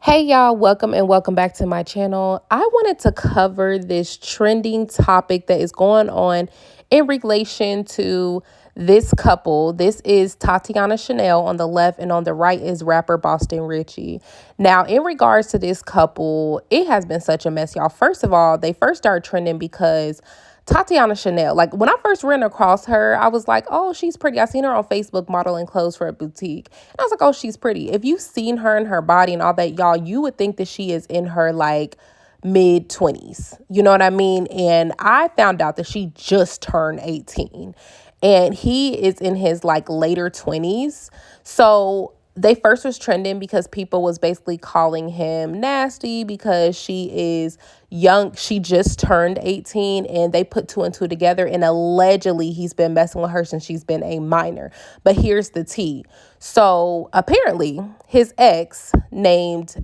Hey y'all, welcome and welcome back to my channel. I wanted to cover this trending topic that is going on in relation to this couple. This is Tatiana Chanel on the left, and on the right is rapper Boston Richey. Now, in regards to this couple, it has been such a mess, y'all. First of all, they first started trending because Tatiana Chanel, like when I first ran across her, I was like, oh, she's pretty. I seen her on Facebook modeling clothes for a boutique. And I was like, oh, she's pretty. If you've seen her and her body and all that, y'all, you would think that she is in her like mid 20s. You know what I mean? And I found out that she just turned 18 and he is in his like later 20s. So they first was trending because people was basically calling him nasty because she is young. She just turned 18 and they put two and two together, and allegedly he's been messing with her since she's been a minor. But here's the tea. So apparently his ex named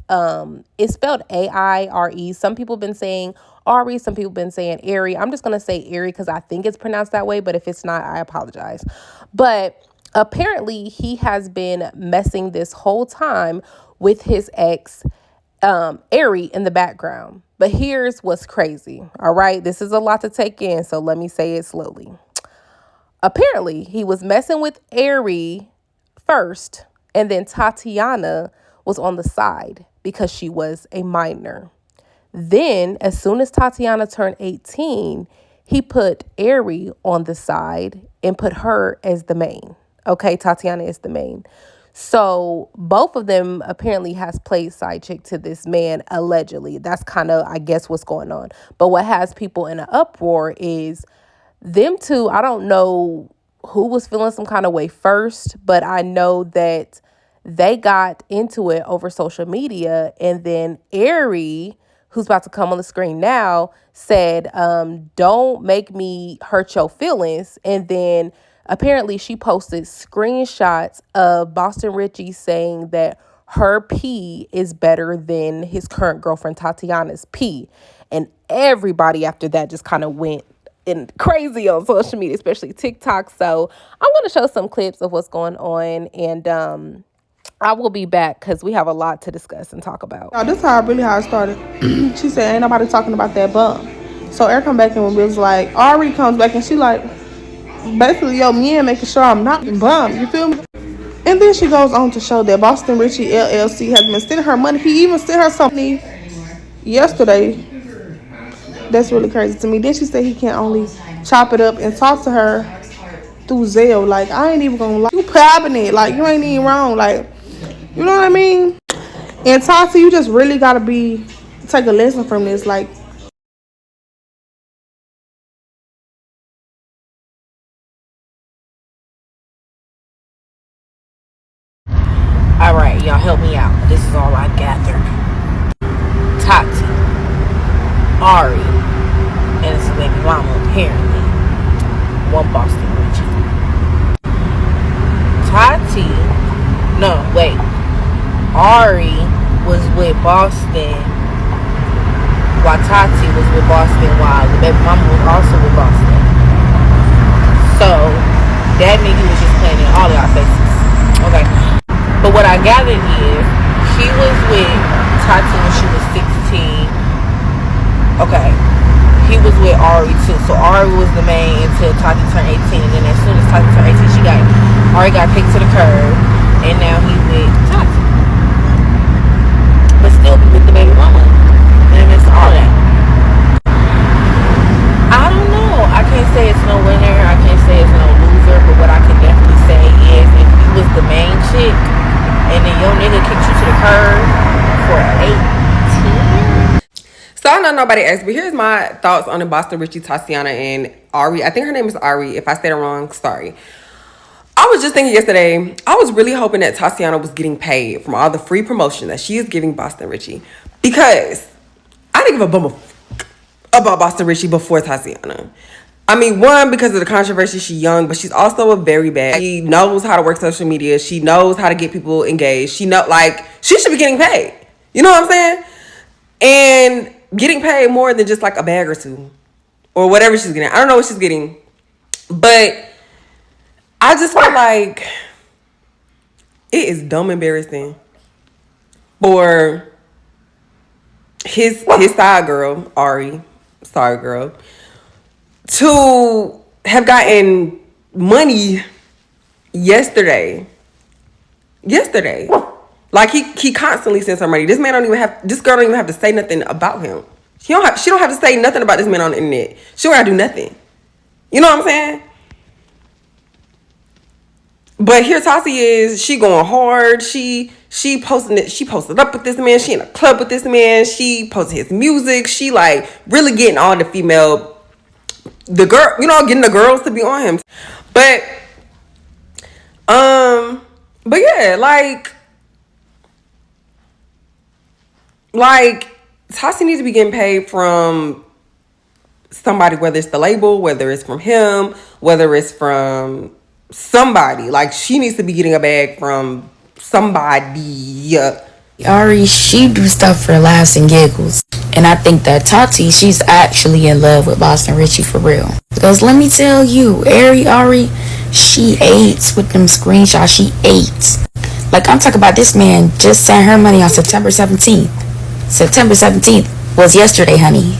is spelled Aire. Some people have been saying Ari, some people have been saying Airy. I'm just gonna say Airy because I think it's pronounced that way, but if it's not, I apologize. But apparently he has been messing this whole time with his ex, Airy, in the background. But here's what's crazy. All right, this is a lot to take in, so let me say it slowly. Apparently he was messing with Airy first, and then Tatiana was on the side because she was a minor. Then as soon as Tatiana turned 18, he put Airy on the side and put her as the main. Okay, Tatiana is the main. So both of them apparently has played side chick to this man, allegedly. That's kind of, I guess, what's going on. But what has people in an uproar is them two. I don't know who was feeling some kind of way first, but I know that they got into it over social media. And then Airy, who's about to come on the screen now, said, don't make me hurt your feelings. And then apparently she posted screenshots of Boston Richey saying that her pee is better than his current girlfriend Tatiana's pee. And everybody after that just kind of went in crazy on social media, especially TikTok. So I'm going to show some clips of what's going on, and I will be back because we have a lot to discuss and talk about. Oh, this is how it started. She said, ain't nobody talking about that bump. So Eric come back and was like, Ari comes back and she like, basically, yo, me and making sure I'm not bummed. You feel me? And then she goes on to show that Boston Richey LLC has been sending her money. He even sent her some money yesterday. That's really crazy to me. Then she said he can only chop it up and talk to her through Zelle. Like, I ain't even gonna lie. You popping it. Like, you ain't even wrong. Like, you know what I mean? And Tati, you just really gotta take a lesson from this. Like, all right, y'all help me out. This is all I gathered. Tati, Ari, and it's a baby mama apparently. One Boston Richey. Tati, no, wait. Ari was with Boston while Tati was with Boston while the baby mama was also with Boston. So that nigga was just playing in all of our faces. Okay. But what I gathered is he was with Tati when she was 16. Okay. He was with Ari too. So Ari was the main until Tati turned 18. And then as soon as Tati turned 18, Ari got picked to the curb. And now he's with Tati. But still be with the baby mama. And it's all that. I don't know. I can't say it's no winner. I can't say it's no loser. But what I can definitely say is if you was the main chick and then your nigga kicked you to the curb for 18. So I know nobody asked, but here's my thoughts on the Boston Richey, Tatiana, and Ari. I think her name is Ari. If I said it wrong, sorry. I was just thinking yesterday, I was really hoping that Tatiana was getting paid from all the free promotion that she is giving Boston Richey. Because I didn't give a bum about Boston Richey before Tatiana. I mean, one, because of the controversy, she's young, but she's also a very bad. She knows how to work social media. She knows how to get people engaged. She should be getting paid. You know what I'm saying? And getting paid more than just like a bag or two. Or whatever she's getting. I don't know what she's getting. But I just feel like it is dumb embarrassing for his side girl, Ari, sorry girl, to have gotten money yesterday. Like he constantly sends her money. This girl don't even have to say nothing about him. She don't have to say nothing about this man on the internet. She don't have to do nothing. You know what I'm saying? But here Tati is, she going hard. She posting it. She posted up with this man. She in a club with this man. She posted his music. She like really getting all the getting the girls to be on him. But yeah, like Tati needs to be getting paid from somebody, whether it's the label, whether it's from him, whether it's from somebody. Like, she needs to be getting a bag from somebody. Ari, she do stuff for laughs and giggles. And I think that Tati, she's actually in love with Boston Richey for real. Because let me tell you, Ari, she hates with them screenshots. She hates. Like, I'm talking about this man just sent her money on September 17th. September 17th was yesterday, honey.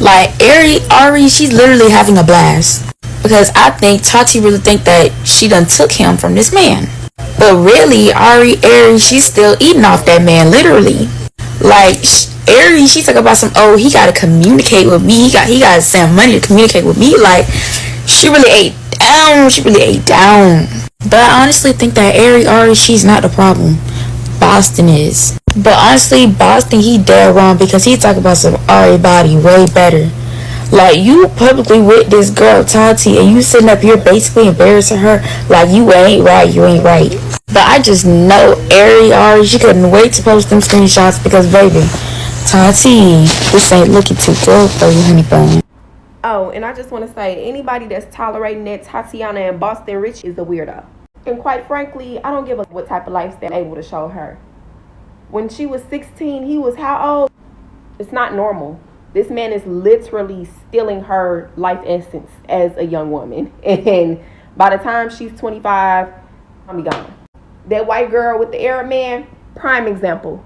Like, Ari, she's literally having a blast. Because I think Tati really think that she done took him from this man. But really, Ari, she's still eating off that man, literally. Like, Ari, she's talking about he gotta communicate with me. He gotta send money to communicate with me. Like, she really ate down. But I honestly think that Ari, she's not the problem. Boston is. But honestly, Boston, he dead wrong because he talking about some Ari body way better. Like, you publicly with this girl, Tati, and you sitting up here basically embarrassing her like you ain't right. But I just know Ari, she couldn't wait to post them screenshots because, baby, Tati, this ain't looking too good for you, honey bun. Oh, and I just want to say, anybody that's tolerating that Tatiana and Boston Richey is a weirdo. And quite frankly, I don't give a what type of lifestyle they're able to show her. When she was 16, he was how old? It's not normal. This man is literally stealing her life essence as a young woman. And by the time she's 25, I'll be gone. That white girl with the Arab man, prime example.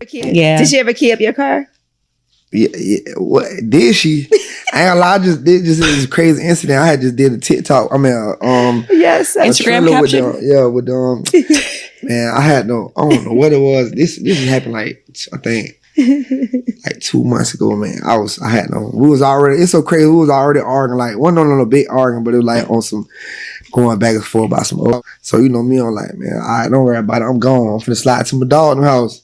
Yeah. Did she ever key up your car? Yeah. What did she? I ain't gonna lie, this is a crazy incident. I had just did a TikTok. I mean, yes, Instagram caption. Man, I don't know what it was. This happened like I think like 2 months ago. Man, it's so crazy. We was already arguing, like wasn't on a big arguing, but it was like on some going back and forth about some. So you know me, I'm like, man, I don't worry about it. I'm gone. I'm finna slide to my dog in the house.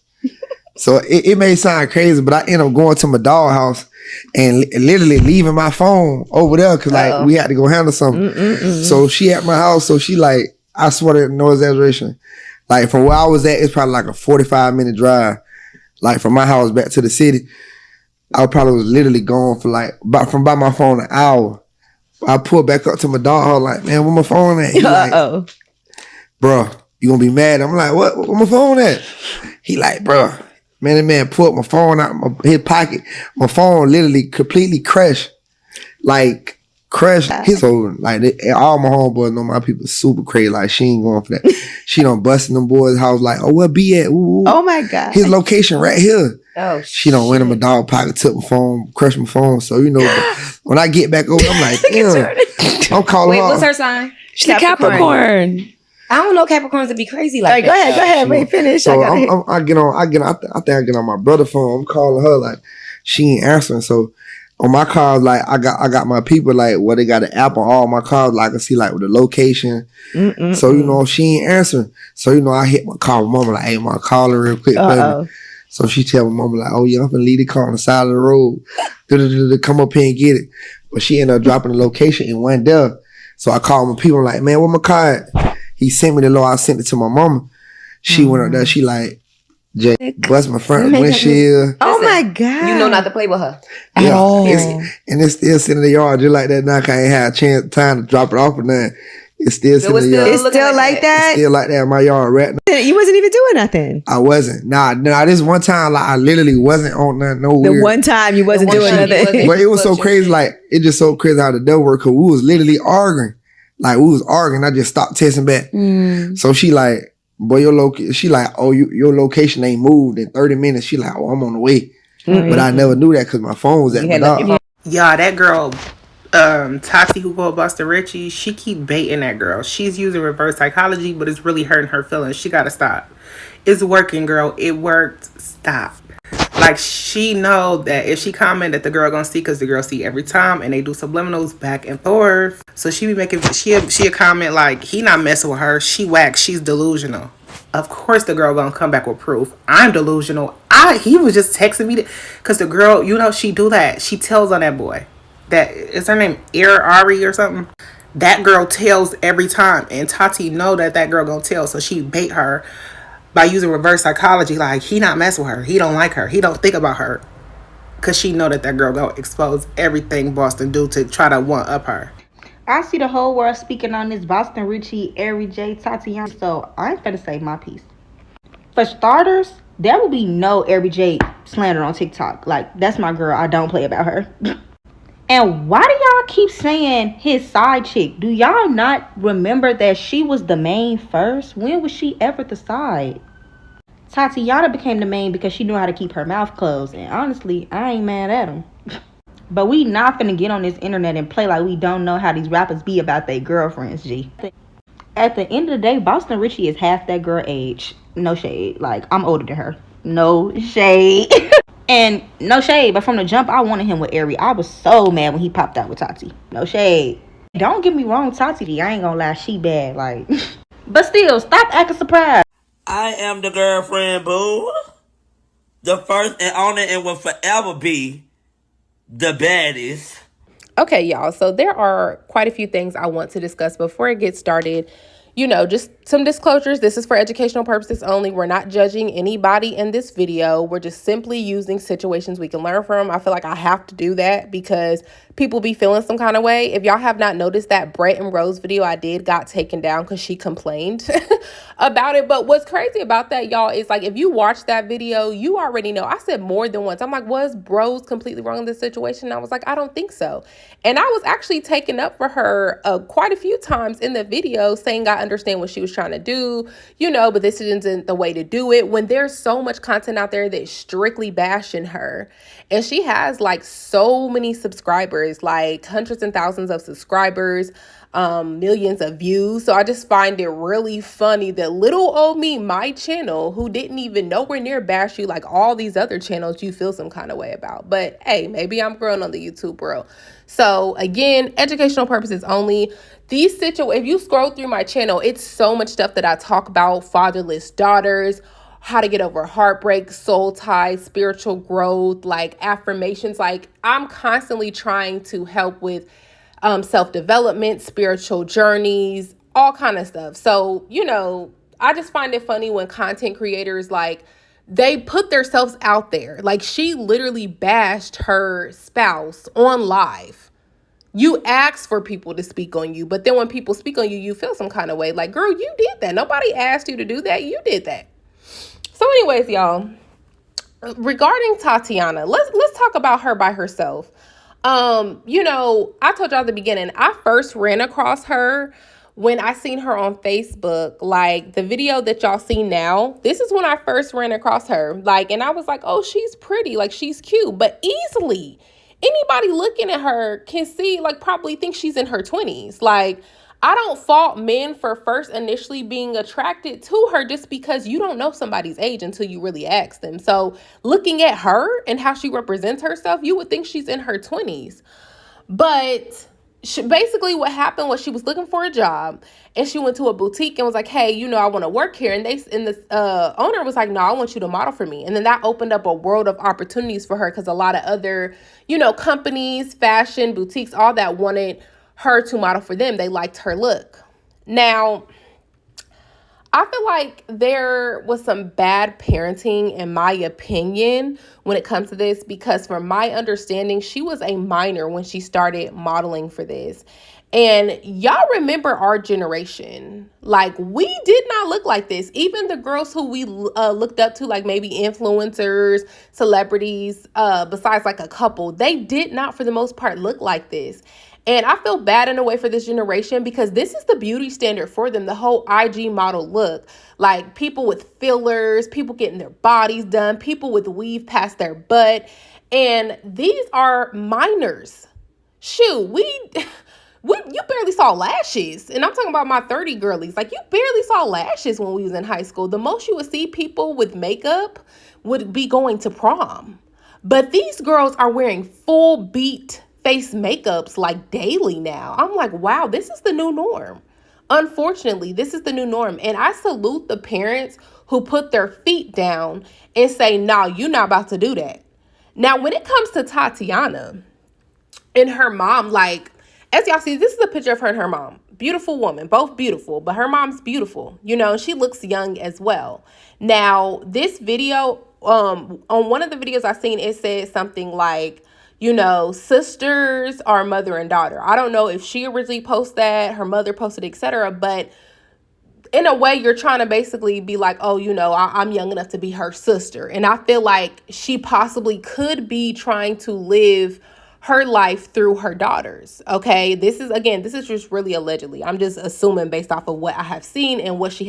So it may sound crazy, but I end up going to my dog house and literally leaving my phone over there because like we had to go handle something. So she at my house, so she like, I swear to no exaggeration, like from where I was at, it's probably like a 45-minute drive, like from my house back to the city. I probably was literally gone for like from by my phone an hour. I pulled back up to my dog house like, man, where my phone at? He like, bro, you gonna be mad? I'm like, what? Where my phone at? He like, bro. Man, that man pulled my phone out of his pocket. My phone literally completely crashed. Like, crashed. So, like, all my homeboys know my people super crazy. Like, she ain't going for that. She done busting them boys' house like, oh, where B at? Ooh. Oh, my God. His location right here. Oh, she done went in my dog pocket, took my phone, crushed my phone. So, you know, when I get back over, I'm like, damn. I'm calling her. Wait, what's her sign? She's Capricorn. I don't know Capricorns to be crazy like that. Go ahead. Wait, finish. So I get on my brother's phone. I'm calling her like she ain't answering. So on my cars, like I got my people like where they got an app on all my cars, like I can see like with the location. So you know she ain't answering. So you know I hit my call my mama like, hey, ma, call her real quick. So she tell my mama like, oh yeah, I'm gonna leave the car on the side of the road. Come up here and get it. But she ended up dropping the location and went there. So I called my people like, man, where my car at? He sent me the law. I sent it to my mama. She went up there. She like, Jay, bust my front windshield. Oh my God. You know not to play with her. At all. And it's still sitting in the yard just like that. Now I ain't had a chance, time to drop it off or nothing. It's still sitting in the yard. It's still like that? Still like that in my yard right now. You wasn't even doing nothing. I wasn't. Nah, this one time, like I literally wasn't on no weird. The one time you wasn't doing nothing. But it was so crazy, like, it just so crazy how the devil worked, because we was literally arguing. Like, we was arguing, I just stopped texting back. So she like, boy, she like, oh, your location ain't moved in 30 minutes. She like, oh, I'm on the way. But I never knew that because my phone was at my dog. Y'all, that girl, Tati, who called Boston Richey, she keep baiting that girl. She's using reverse psychology, but it's really hurting her feelings. She gotta stop. It's working, girl. It worked. Stop. Like, she know that if she comment that the girl gonna see, because the girl see every time, and they do subliminals back and forth. So she be making, she a comment like, he not messing with her. She whack. She's delusional. Of course the girl gonna come back with proof. I'm delusional. He was just texting me because the girl, you know, she do that. She tells on that boy. That is her name, Airy or something. That girl tells every time, and Tati know that girl gonna tell, so she bait her by using reverse psychology. Like, he not mess with her. He don't like her. He don't think about her, because she know that girl gonna expose everything Boston do to try to one up her. I see the whole world speaking on this Boston Richey, Airy J, Tatiana, so I ain't finna say my piece. For starters, there will be no Airy J slander on TikTok. Like, that's my girl. I don't play about her. And why do y'all keep saying his side chick? Do y'all not remember that she was the main first? When was she ever the side? Tatiana became the main because she knew how to keep her mouth closed. And honestly, I ain't mad at him. But we not finna get on this internet and play like we don't know how these rappers be about their girlfriends, G. At the end of the day, Boston Richey is half that girl age. No shade. Like, I'm older than her. No shade. And no shade, but from the jump, I wanted him with Airy. I was so mad when he popped out with Tati. No shade. Don't get me wrong, Tati, I ain't gonna lie, she bad. Like, but still, stop acting surprised. I am the girlfriend, boo. The first and only, and will forever be the baddest. Okay, y'all. So there are quite a few things I want to discuss before it gets started. You know, just some disclosures. This is for educational purposes only. We're not judging anybody in this video. We're just simply using situations we can learn from. I feel like I have to do that because people be feeling some kind of way. If y'all have not noticed, that Brett and Rose video I did got taken down because she complained about it. But what's crazy about that, y'all, is like, if you watch that video, you already know. I said more than once. I'm like, was Rose completely wrong in this situation? And I was like, I don't think so. And I was actually taken up for her quite a few times in the video, saying I understand what she was trying to do, you know, but this isn't the way to do it, when there's so much content out there that's strictly bashing her. And she has like so many subscribers, like hundreds and thousands of subscribers, millions of views. So I just find it really funny that little old me, my channel, who didn't even nowhere near bash you like all these other channels, you feel some kind of way about. But hey, maybe I'm growing on the YouTube world. So again, educational purposes only. If you scroll through my channel, it's so much stuff that I talk about: fatherless daughters, how to get over heartbreak, soul ties, spiritual growth, like affirmations. Like, I'm constantly trying to help with self-development, spiritual journeys, all kind of stuff. So, you know, I just find it funny when content creators, like, they put themselves out there. Like, she literally bashed her spouse on live. You ask for people to speak on you, but then when people speak on you, you feel some kind of way. Like, girl, you did that. Nobody asked you to do that. You did that. So anyways, y'all, regarding Tatiana, let's talk about her by herself. You know, I told y'all at the beginning, I first ran across her when I seen her on Facebook. Like, the video that y'all see now, this is when I first ran across her. Like, and I was like, oh, she's pretty, like, she's cute. But easily, anybody looking at her can see, like, probably think she's in her 20s. Like, I don't fault men for first initially being attracted to her just because you don't know somebody's age until you really ask them. So looking at her and how she represents herself, you would think she's in her 20s. But basically what happened was she was looking for a job and she went to a boutique and was like, hey, you know, I want to work here. And the owner was like, no, I want you to model for me. And then that opened up a world of opportunities for her because a lot of other, you know, companies, fashion, boutiques, all that wanted her to model for them. They liked her look. Now, I feel like there was some bad parenting, in my opinion, when it comes to this, because from my understanding, she was a minor when she started modeling for this. And y'all remember our generation. Like, we did not look like this. Even the girls who we looked up to, like maybe influencers, celebrities, besides like a couple, they did not, for the most part, look like this. And I feel bad in a way for this generation because this is the beauty standard for them, the whole IG model look. Like people with fillers, people getting their bodies done, people with weave past their butt. And these are minors. Shoot, you barely saw lashes. And I'm talking about my 30 girlies. Like, you barely saw lashes when we was in high school. The most you would see people with makeup would be going to prom. But these girls are wearing full beat face makeups like daily now. I'm like, wow, this is the new norm. Unfortunately, this is the new norm. And I salute the parents who put their feet down and say, nah, you're not about to do that. Now, when it comes to Tatiana and her mom, like, as y'all see, this is a picture of her and her mom. Beautiful woman, both beautiful, but her mom's beautiful, you know, and she looks young as well. Now, this video, on one of the videos I seen, it said something like, you know, sisters are mother and daughter. I don't know if she originally posted that, her mother posted, etc. But in a way, you're trying to basically be like, oh, you know, I'm young enough to be her sister. And I feel like she possibly could be trying to live her life through her daughters. Okay, this is just really allegedly. I'm just assuming based off of what I have seen and what she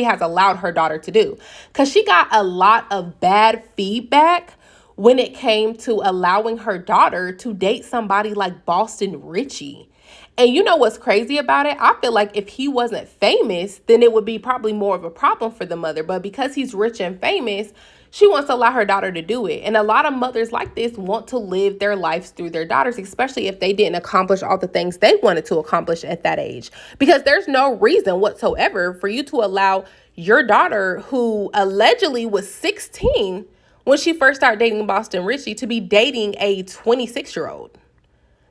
has allowed her daughter to do, because she got a lot of bad feedback when it came to allowing her daughter to date somebody like Boston Richey. And you know what's crazy about it? I feel like if he wasn't famous, then it would be probably more of a problem for the mother. But because he's rich and famous, she wants to allow her daughter to do it. And a lot of mothers like this want to live their lives through their daughters, especially if they didn't accomplish all the things they wanted to accomplish at that age. Because there's no reason whatsoever for you to allow your daughter, who allegedly was 16 when she first started dating Boston Richey, to be dating a 26-year-old.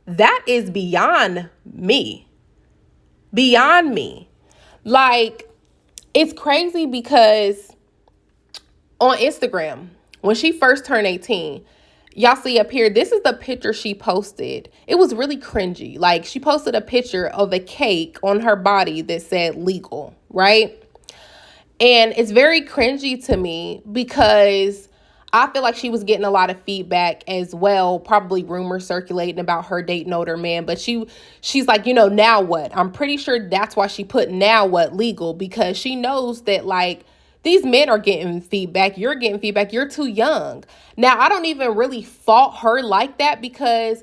That is beyond me. Beyond me. Like, it's crazy because on Instagram, when she first turned 18, y'all see up here, this is the picture she posted. It was really cringy. Like, she posted a picture of a cake on her body that said legal, right? And it's very cringy to me because I feel like she was getting a lot of feedback as well, probably rumors circulating about her dating older man. But she's like, you know, now what? I'm pretty sure that's why she put now what legal, because she knows that, like, these men are getting feedback. You're getting feedback. You're too young. Now, I don't even really fault her like that, because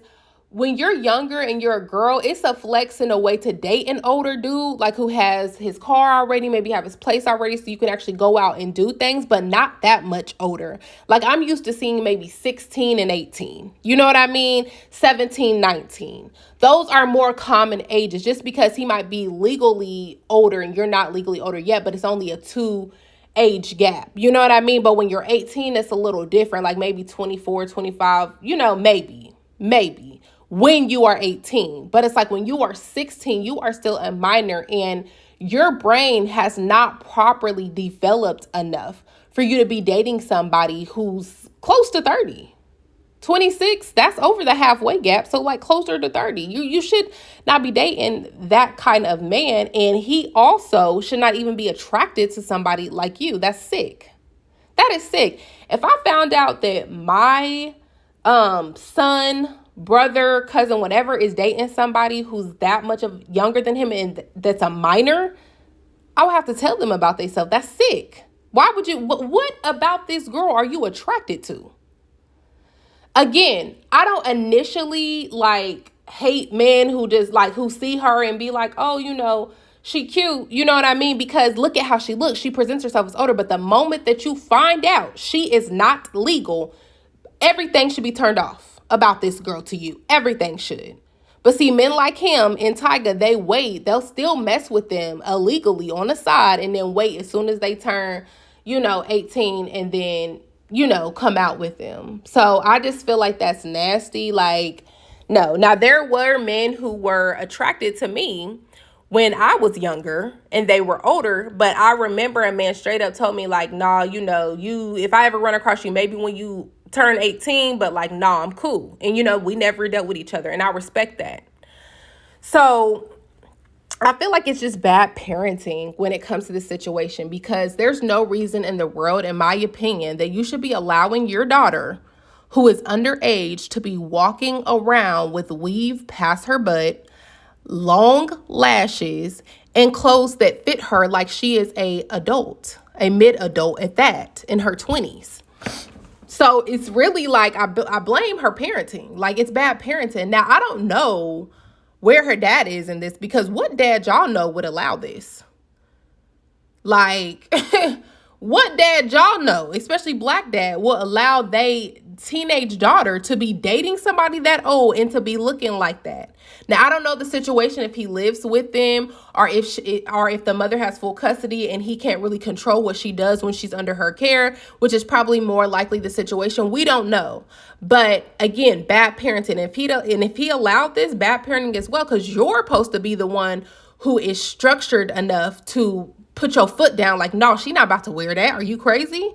when you're younger and you're a girl, it's a flex in a way to date an older dude, like who has his car already, maybe have his place already, so you can actually go out and do things, but not that much older. Like, I'm used to seeing maybe 16 and 18. You know what I mean? 17, 19. Those are more common ages, just because he might be legally older and you're not legally older yet, but it's only a 2 age gap. You know what I mean? But when you're 18, it's a little different, like maybe 24, 25, you know, maybe. When you are 18. But it's like when you are 16, you are still a minor and your brain has not properly developed enough for you to be dating somebody who's close to 30. 26, that's over the halfway gap. So like closer to 30. You should not be dating that kind of man. And he also should not even be attracted to somebody like you. That's sick. That is sick. If I found out that my son, brother, cousin, whatever is dating somebody who's that much of younger than him and that's a minor, I would have to tell them about themselves. That's sick. Why would you? What about this girl are you attracted to? Again, I don't initially like hate men who just like who see her and be like, oh, you know, she cute. You know what I mean? Because look at how she looks. She presents herself as older. But the moment that you find out she is not legal, everything should be turned off about this girl to you. Everything should. But see, men like him and Tyga, they wait. They'll still mess with them illegally on the side and then wait as soon as they turn, 18 and then, come out with them. So I just feel like that's nasty. Like, no. Now, there were men who were attracted to me when I was younger and they were older, but I remember a man straight up told me like, nah, if I ever run across you, maybe when you turn 18, but like, nah, I'm cool. And we never dealt with each other and I respect that. So I feel like it's just bad parenting when it comes to this situation, because there's no reason in the world, in my opinion, that you should be allowing your daughter, who is underage, to be walking around with weave past her butt, long lashes, and clothes that fit her like she is a mid-adult at that, in her 20s. So it's really like, I blame her parenting. Like, it's bad parenting. Now, I don't know where her dad is in this, because what dad y'all know would allow this? Like, what dad y'all know, especially black dad, will allow they teenage daughter to be dating somebody that old and to be looking like that? Now, I don't know the situation, if he lives with them, or if the mother has full custody and he can't really control what she does when she's under her care, which is probably more likely the situation. We don't know. But again, bad parenting. If he allowed this, bad parenting as well, because you're supposed to be the one who is structured enough to put your foot down. Like, no, she not about to wear that. Are you crazy?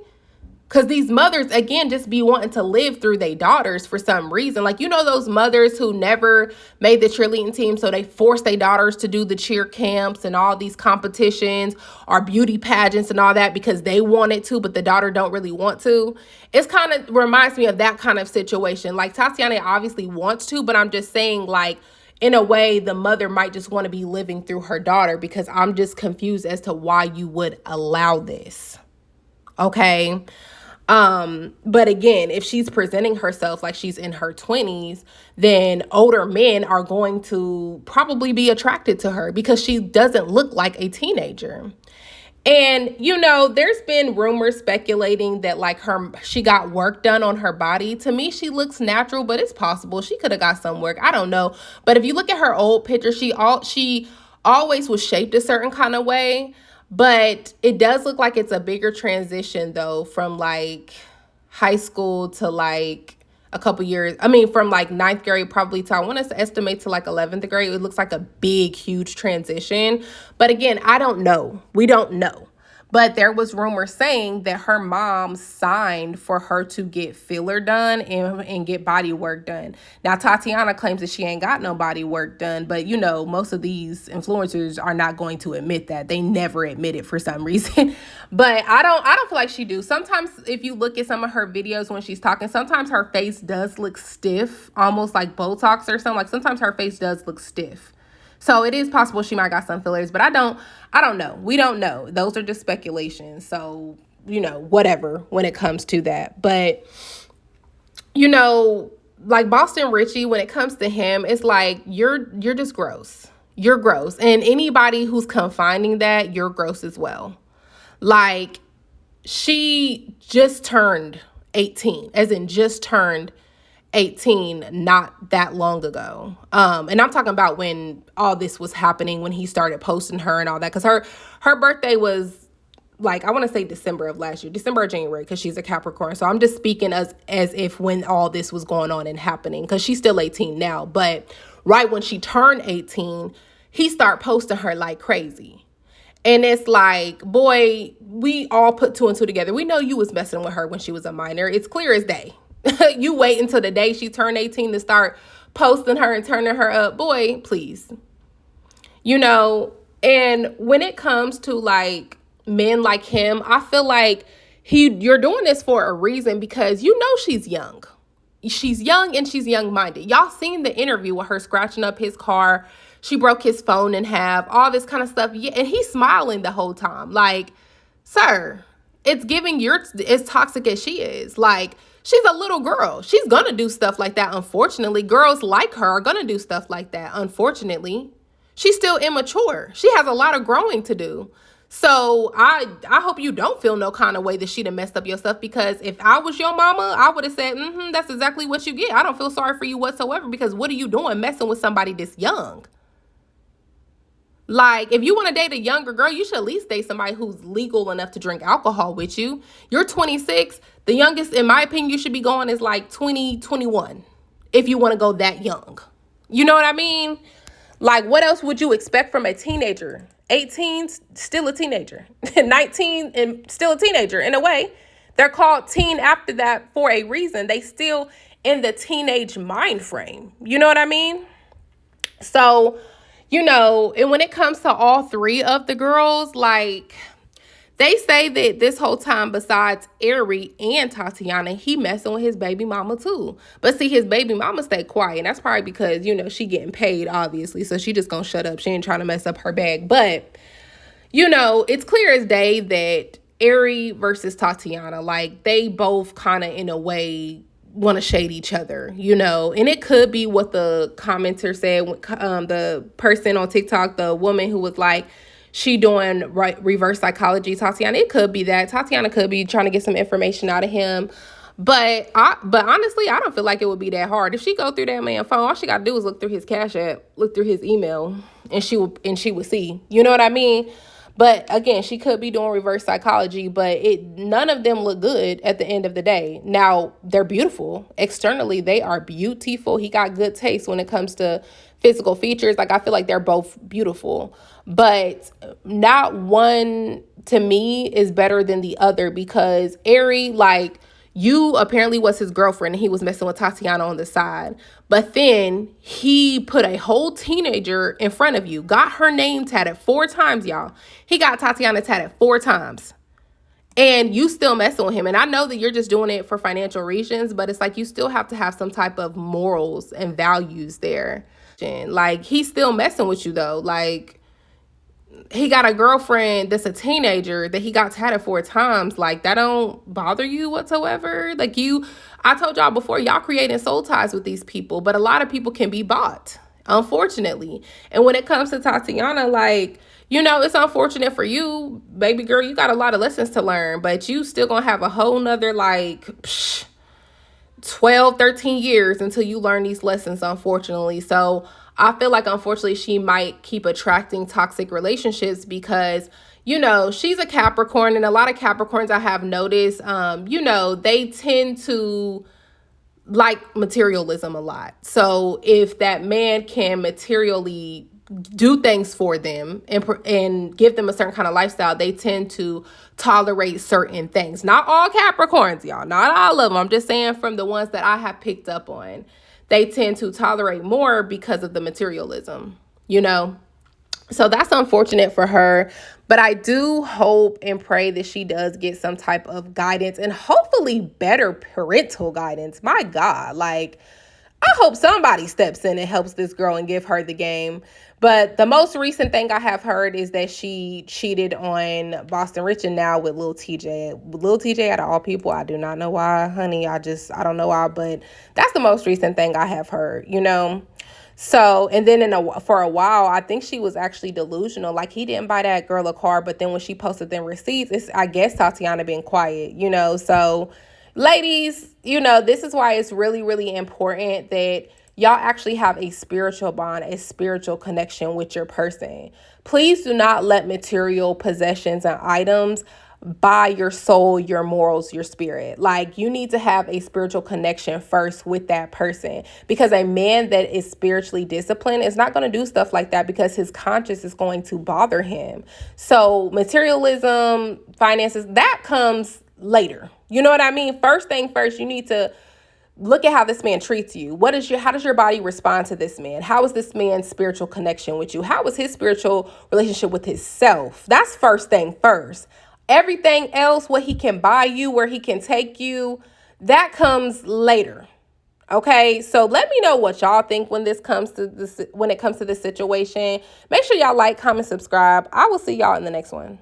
Because these mothers, again, just be wanting to live through their daughters for some reason. Like, you know, those mothers who never made the cheerleading team, so they force their daughters to do the cheer camps and all these competitions or beauty pageants and all that because they wanted to, but the daughter don't really want to. It's kind of reminds me of that kind of situation. Like, Tatiana obviously wants to, but I'm just saying, like, in a way, the mother might just want to be living through her daughter, because I'm just confused as to why you would allow this. Okay. But again, if she's presenting herself like she's in her 20s, then older men are going to probably be attracted to her because she doesn't look like a teenager. And, you know, there's been rumors speculating that like she got work done on her body. To me, she looks natural, but it's possible she could have got some work. I don't know. But if you look at her old picture, she always was shaped a certain kind of way. But it does look like it's a bigger transition, though, from like high school to like a couple years. I mean, from like 9th grade probably to, I want to estimate, to like 11th grade. It looks like a big, huge transition. But again, I don't know. We don't know. But there was rumors saying that her mom signed for her to get filler done and get body work done. Now, Tatiana claims that she ain't got no body work done, but you know, most of these influencers are not going to admit that. They never admit it for some reason. But I don't feel like she do. Sometimes if you look at some of her videos when she's talking, sometimes her face does look stiff, almost like Botox or something. Like, sometimes her face does look stiff. So it is possible she might got some fillers, but I don't know. We don't know. Those are just speculations. So, you know, whatever when it comes to that. But, you know, like Boston Richey, when it comes to him, it's like, you're just gross. You're gross. And anybody who's confining that, you're gross as well. Like, she just turned 18, as in just turned 18 not that long ago. And I'm talking about when all this was happening, when he started posting her and all that, because her birthday was like, I want to say December of last year, December or January, because she's a Capricorn. So I'm just speaking as if when all this was going on and happening, because she's still 18 now. But right when she turned 18, he started posting her like crazy. And it's like, boy, we all put 2 and 2 together. We know you was messing with her when she was a minor. It's clear as day. You wait until the day she turned 18 to start posting her and turning her up. Boy, please. You know, and when it comes to like men like him, I feel like you're doing this for a reason, because you know she's young. She's young and she's young-minded. Y'all seen the interview with her scratching up his car. She broke his phone in half, all this kind of stuff. Yeah, and he's smiling the whole time. Like, sir, it's giving you're as toxic as she is. Like, she's a little girl. She's going to do stuff like that, unfortunately. Girls like her are going to do stuff like that, unfortunately. She's still immature. She has a lot of growing to do. So I hope you don't feel no kind of way that she done messed up your stuff, because if I was your mama, I would have said, that's exactly what you get. I don't feel sorry for you whatsoever, because what are you doing messing with somebody this young? Like, if you want to date a younger girl, you should at least date somebody who's legal enough to drink alcohol with you. You're 26. The youngest, in my opinion, you should be going is like 20, 21, if you want to go that young. You know what I mean? Like, what else would you expect from a teenager? 18, still a teenager. 19, and still a teenager in a way. They're called teen after that for a reason. They still in the teenage mind frame. You know what I mean? So you know, and when it comes to all three of the girls, like, they say that this whole time, besides Airy and Tatiana, he messing with his baby mama too. But see, his baby mama stay quiet. And that's probably because, you know, she getting paid, obviously. So she just gonna shut up. She ain't trying to mess up her bag. But, you know, it's clear as day that Airy versus Tatiana, like, they both kind of, in a way, want to shade each other, you know. And it could be what the commenter said, the person on TikTok, the woman who was like, she doing reverse psychology, Tatiana. It could be that. Tatiana could be trying to get some information out of him. But honestly, I don't feel like it would be that hard. If she go through that man's phone, all she gotta do is look through his Cash App, look through his email, and she would see. You know what I mean? But again, she could be doing reverse psychology, but none of them look good at the end of the day. Now, they're beautiful. Externally, they are beautiful. He got good taste when it comes to physical features. Like, I feel like they're both beautiful. But not one, to me, is better than the other, because Airy, like, you apparently was his girlfriend and he was messing with Tatiana on the side. But then he put a whole teenager in front of you, got her name tatted 4 times, y'all. He got Tatiana tatted 4 times. And you still messing with him. And I know that you're just doing it for financial reasons, but it's like you still have to have some type of morals and values there. Like, he's still messing with you, though. Like, he got a girlfriend that's a teenager that he got tatted 4 times. Like, that don't bother you whatsoever? Like, I told y'all before, y'all creating soul ties with these people, but a lot of people can be bought, unfortunately. And when it comes to Tatiana, like, you know, it's unfortunate for you, baby girl. You got a lot of lessons to learn, but you still gonna have a whole nother, like, 12, 13 years until you learn these lessons, unfortunately. So I feel like, unfortunately, she might keep attracting toxic relationships because, you know, she's a Capricorn, and a lot of Capricorns I have noticed, you know, they tend to like materialism a lot. So if that man can materially do things for them and give them a certain kind of lifestyle, they tend to tolerate certain things. Not all Capricorns, y'all, not all of them. I'm just saying from the ones that I have picked up on, they tend to tolerate more because of the materialism, you know? So that's unfortunate for her. But I do hope and pray that she does get some type of guidance, and hopefully better parental guidance. My God, like, I hope somebody steps in and helps this girl and give her the game. But the most recent thing I have heard is that she cheated on Boston Richey now with Lil TJ. Lil TJ, out of all people, I do not know why, honey. I don't know why, but that's the most recent thing I have heard, you know? So, and then for a while, I think she was actually delusional. Like, he didn't buy that girl a car, but then when she posted them receipts, I guess Tatiana been quiet, you know? So, ladies, you know, this is why it's really, really important that y'all actually have a spiritual bond, a spiritual connection with your person. Please do not let material possessions and items buy your soul, your morals, your spirit. Like, you need to have a spiritual connection first with that person, because a man that is spiritually disciplined is not going to do stuff like that because his conscience is going to bother him. So materialism, finances, that comes later. You know what I mean? First thing first, you need to look at how this man treats you. How does your body respond to this man? How is this man's spiritual connection with you? How is his spiritual relationship with himself? That's first thing first. Everything else, what he can buy you, where he can take you, that comes later. Okay, so let me know what y'all think when it comes to this situation. Make sure y'all like, comment, subscribe. I will see y'all in the next one.